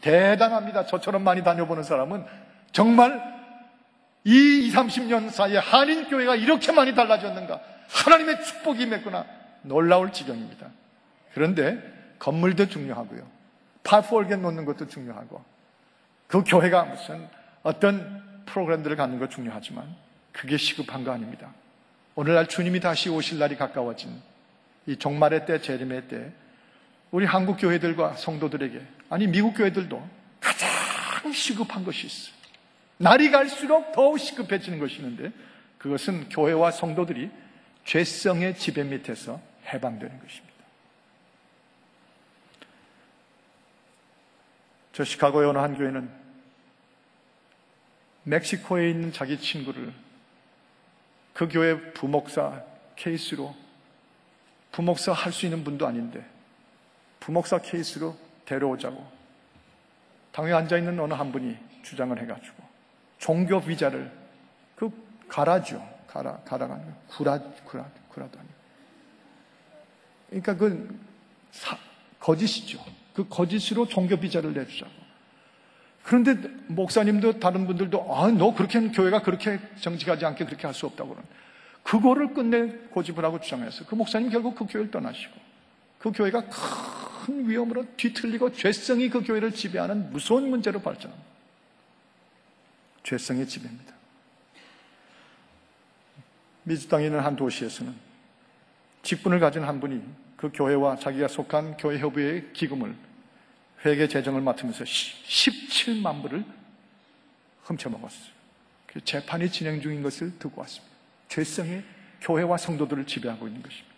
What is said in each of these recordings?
대단합니다. 저처럼 많이 다녀보는 사람은 정말 이 20, 30년 사이에 한인교회가 이렇게 많이 달라졌는가, 하나님의 축복이 임했구나, 놀라울 지경입니다. 그런데 건물도 중요하고요, 파포올겐 놓는 것도 중요하고, 그 교회가 무슨 어떤 프로그램들을 갖는 것 중요하지만 그게 시급한 거 아닙니다. 오늘날 주님이 다시 오실 날이 가까워진 이 종말의 때, 재림의 때, 우리 한국 교회들과 성도들에게, 아니 미국 교회들도 가장 시급한 것이 있어요. 날이 갈수록 더욱 시급해지는 것이 있는데, 그것은 교회와 성도들이 죄성의 지배 밑에서 해방되는 것입니다. 저 시카고의 어느 한 교회는 멕시코에 있는 자기 친구를 그 교회 부목사 케이스로, 부목사 할 수 있는 분도 아닌데 부목사 케이스로 데려오자고 당에 앉아있는 어느 한 분이 주장을 해가지고 종교 비자를 갈아죠. 갈아가는 거. 구라도 아니고. 그러니까 거짓이죠. 그 거짓으로 종교 비자를 내주자고. 그런데 목사님도 다른 분들도 너 그렇게 교회가 그렇게 정직하지 않게 그렇게 할 수 없다고 그러는, 그거를 끝내 고집을 하고 주장했어요. 그 목사님 결국 그 교회를 떠나시고, 그 교회가 큰 위험으로 뒤틀리고 죄성이 그 교회를 지배하는 무서운 문제로 발전합니다. 죄성의 지배입니다. 미주 땅에 있는 한 도시에서는 직분을 가진 한 분이 그 교회와 자기가 속한 교회 협의회의 기금을, 회계 재정을 맡으면서 17만 불을 훔쳐먹었어요. 그 재판이 진행 중인 것을 듣고 왔습니다. 죄성이 교회와 성도들을 지배하고 있는 것입니다.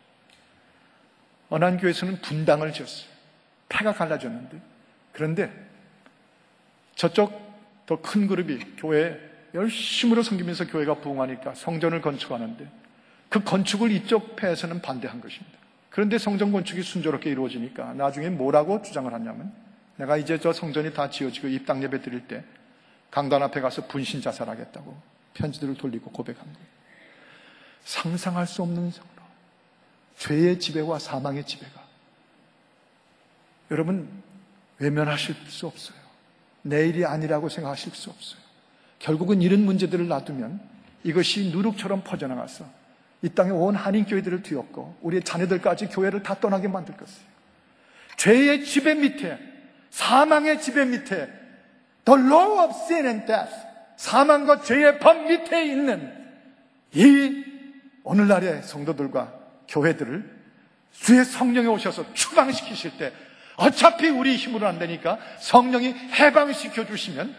어느 한 교회에서는 분당을 지었어요. 패가 갈라졌는데, 그런데 저쪽 더 큰 그룹이 교회에 열심으로 섬기면서 교회가 부흥하니까 성전을 건축하는데, 그 건축을 이쪽 패에서는 반대한 것입니다. 그런데 성전 건축이 순조롭게 이루어지니까 나중에 뭐라고 주장을 하냐면, 내가 이제 저 성전이 다 지어지고 입당 예배 드릴 때 강단 앞에 가서 분신 자살하겠다고 편지들을 돌리고 고백한 거예요. 상상할 수 없는 정도, 죄의 지배와 사망의 지배가, 여러분 외면하실 수 없어요. 내일이 아니라고 생각하실 수 없어요. 결국은 이런 문제들을 놔두면 이것이 누룩처럼 퍼져나가서 이 땅의 온 한인교회들을 뒤엎고 우리의 자녀들까지 교회를 다 떠나게 만들 것이에요. 죄의 지배 밑에, 사망의 지배 밑에, The law of sin and death, 사망과 죄의 법 밑에 있는 이 오늘날의 성도들과 교회들을 주의 성령이 오셔서 추방시키실 때, 어차피 우리 힘으로는 안 되니까 성령이 해방시켜 주시면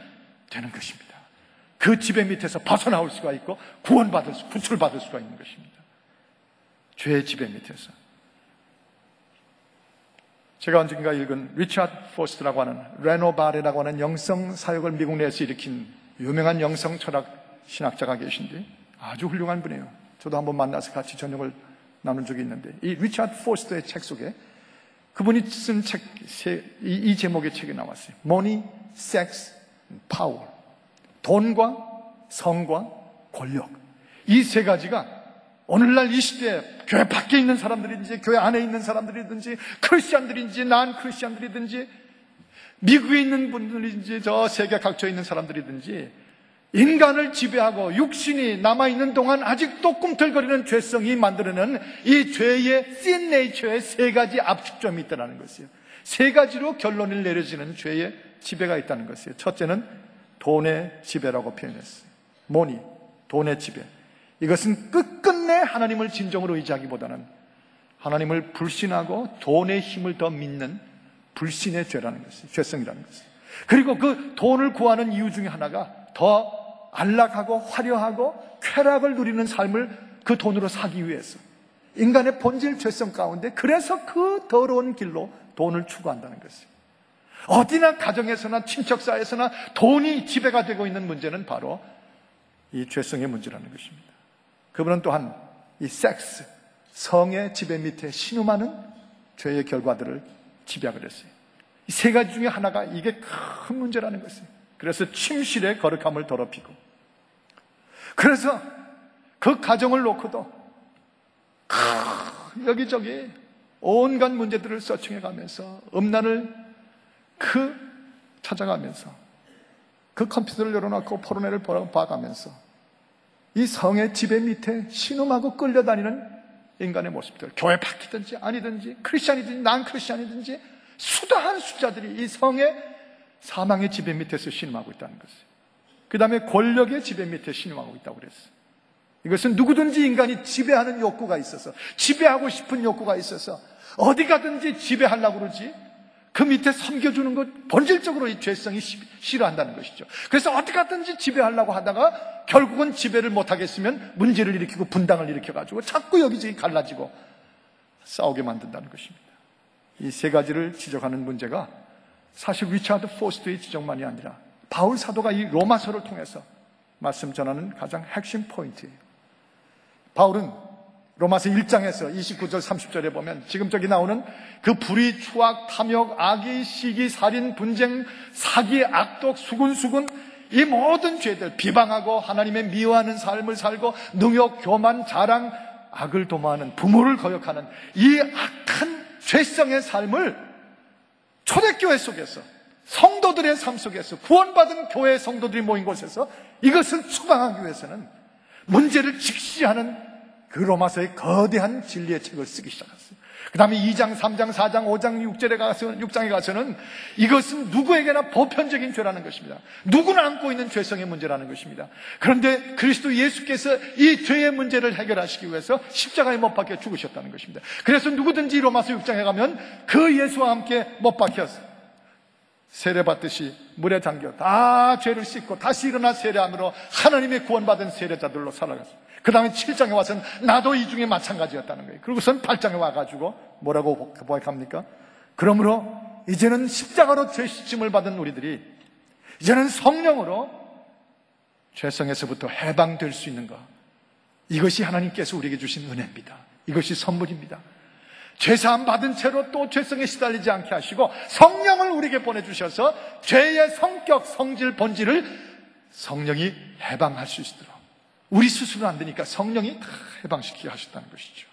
되는 것입니다. 그 지배 밑에서 벗어나올 수가 있고 구출받을 수가 있는 것입니다. 죄의 지배 밑에서. 제가 언젠가 읽은 리차드 포스트라고 하는, 레노바레라고 하는 영성 사역을 미국 내에서 일으킨 유명한 영성 철학 신학자가 계신데 아주 훌륭한 분이에요. 저도 한번 만나서 같이 저녁을 나눈 적이 있는데, 이 리차드 포스트의 책 속에 그분이 쓴 책, 이 제목의 책이 나왔어요. Money, Sex, Power. 돈과 성과 권력. 이 세 가지가 오늘날 이 시대에 교회 밖에 있는 사람들이든지 교회 안에 있는 사람들이든지 크리스찬들인지 난 크리스찬들이든지 미국에 있는 분들인지 저 세계 각처에 있는 사람들이든지 인간을 지배하고 육신이 남아있는 동안 아직도 꿈틀거리는 죄성이 만들어낸 이 죄의 sin nature의 세 가지 압축점이 있다는 것이에요. 세 가지로 결론을 내려지는 죄의 지배가 있다는 것이에요. 첫째는 돈의 지배라고 표현했어요. 모니, 돈의 지배. 이것은 끝끝내 하나님을 진정으로 의지하기보다는 하나님을 불신하고 돈의 힘을 더 믿는 불신의 죄라는 것이에요. 죄성이라는 것이에요. 그리고 그 돈을 구하는 이유 중에 하나가 더 안락하고 화려하고 쾌락을 누리는 삶을 그 돈으로 사기 위해서, 인간의 본질 죄성 가운데, 그래서 그 더러운 길로 돈을 추구한다는 것이에요. 어디나 가정에서나 친척사에서나 돈이 지배가 되고 있는 문제는 바로 이 죄성의 문제라는 것입니다. 그분은 또한 이 섹스, 성의 지배 밑에 신음하는 죄의 결과들을 집약을 했어요. 이 세 가지 중에 하나가 이게 큰 문제라는 것이에요. 그래서 침실의 거룩함을 더럽히고, 그래서 그 가정을 놓고도 여기저기 온갖 문제들을 서칭해 가면서 음란을 그 찾아가면서 그 컴퓨터를 열어놓고 포르노를 봐가면서 이 성의 지배 밑에 신음하고 끌려다니는 인간의 모습들, 교회 바뀌든지 아니든지 크리스찬이든지 난 크리스찬이든지 수다한 숫자들이 이 성의 사망의 지배 밑에서 신음하고 있다는 것이에요. 그 다음에 권력의 지배 밑에 신음하고 있다고 그랬어요. 이것은 누구든지 인간이 지배하는 욕구가 있어서, 지배하고 싶은 욕구가 있어서 어디 가든지 지배하려고 그러지, 그 밑에 섬겨주는 것 본질적으로 이 죄성이 싫어한다는 것이죠. 그래서 어디 가든지 지배하려고 하다가 결국은 지배를 못하겠으면 문제를 일으키고 분당을 일으켜가지고 자꾸 여기저기 갈라지고 싸우게 만든다는 것입니다. 이 세 가지를 지적하는 문제가 사실 리차드 포스트의 지적만이 아니라 바울 사도가 이 로마서를 통해서 말씀 전하는 가장 핵심 포인트예요. 바울은 로마서 1장에서 29절 30절에 보면 지금 저기 나오는 그 불의, 추악, 탐욕, 악의, 시기, 살인, 분쟁, 사기, 악독, 수군수군 이 모든 죄들, 비방하고 하나님의 미워하는 삶을 살고 능욕, 교만, 자랑, 악을 도모하는, 부모를 거역하는 이 악한 죄성의 삶을 초대교회 속에서, 성도들의 삶 속에서, 구원받은 교회 성도들이 모인 곳에서 이것을 추방하기 위해서는 문제를 직시하는 그 로마서의 거대한 진리의 책을 쓰기 시작했어요. 그 다음에 2장, 3장, 4장, 5장, 6장에 가서는 이것은 누구에게나 보편적인 죄라는 것입니다. 누구나 안고 있는 죄성의 문제라는 것입니다. 그런데 그리스도 예수께서 이 죄의 문제를 해결하시기 위해서 십자가에 못 박혀 죽으셨다는 것입니다. 그래서 누구든지 로마서 6장에 가면 그 예수와 함께 못 박혀서 세례받듯이 물에 잠겨 다 죄를 씻고 다시 일어나 세례함으로 하나님의 구원받은 세례자들로 살아갔어요. 그 다음에 7장에 와서는 나도 이 중에 마찬가지였다는 거예요. 그리고선 8장에 와가지고 뭐라고 고백합니까? 그러므로 이제는 십자가로 죄 씻음을 받은 우리들이 이제는 성령으로 죄성에서부터 해방될 수 있는 것, 이것이 하나님께서 우리에게 주신 은혜입니다. 이것이 선물입니다. 죄사함 받은 채로 또 죄성에 시달리지 않게 하시고 성령을 우리에게 보내주셔서 죄의 성격, 성질, 본질을 성령이 해방할 수 있도록, 우리 스스로 안 되니까 성령이 다 해방시키게 하셨다는 것이죠.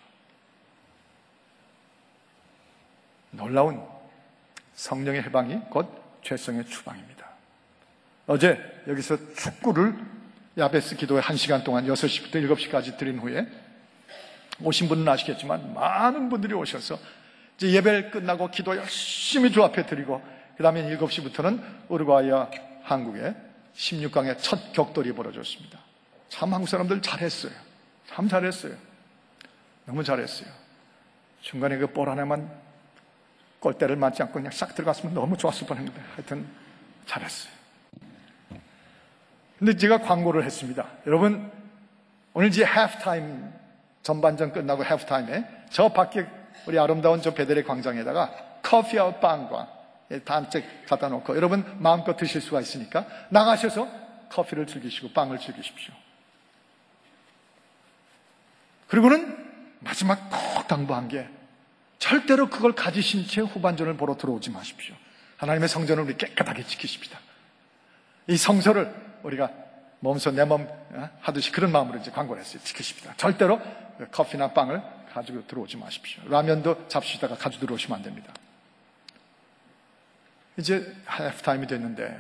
놀라운 성령의 해방이 곧 죄성의 추방입니다. 어제 여기서 축구를 야베스 기도에 1시간 동안 6시부터 7시까지 드린 후에 오신 분은 아시겠지만 많은 분들이 오셔서 이제 예배를 끝나고 기도 열심히 주 앞에 드리고 그 다음에 7시부터는 우루과이와 한국의 16강의 첫 격돌이 벌어졌습니다. 참 한국 사람들 잘했어요. 참 잘했어요. 너무 잘했어요. 중간에 그 볼 하나만 골대를 맞지 않고 그냥 싹 들어갔으면 너무 좋았을 뻔했는데 하여튼 잘했어요. 근데 제가 광고를 했습니다. 여러분, 오늘 이제 하프타임, 전반전 끝나고 하프타임에 저 밖에 우리 아름다운 저 베델의 광장에다가 커피와 빵과 단짝 갖다 놓고 여러분 마음껏 드실 수가 있으니까 나가셔서 커피를 즐기시고 빵을 즐기십시오. 그리고는 마지막 꼭 당부한 게 절대로 그걸 가지신 채 후반전을 보러 들어오지 마십시오. 하나님의 성전을 우리 깨끗하게 지키십시다. 이 성소를 우리가 몸소 내 몸 하듯이 그런 마음으로 이제 광고를 했어요. 지키십시다. 절대로 커피나 빵을 가지고 들어오지 마십시오. 라면도 잡수시다가 가지고 들어오시면 안 됩니다. 이제 하프타임이 됐는데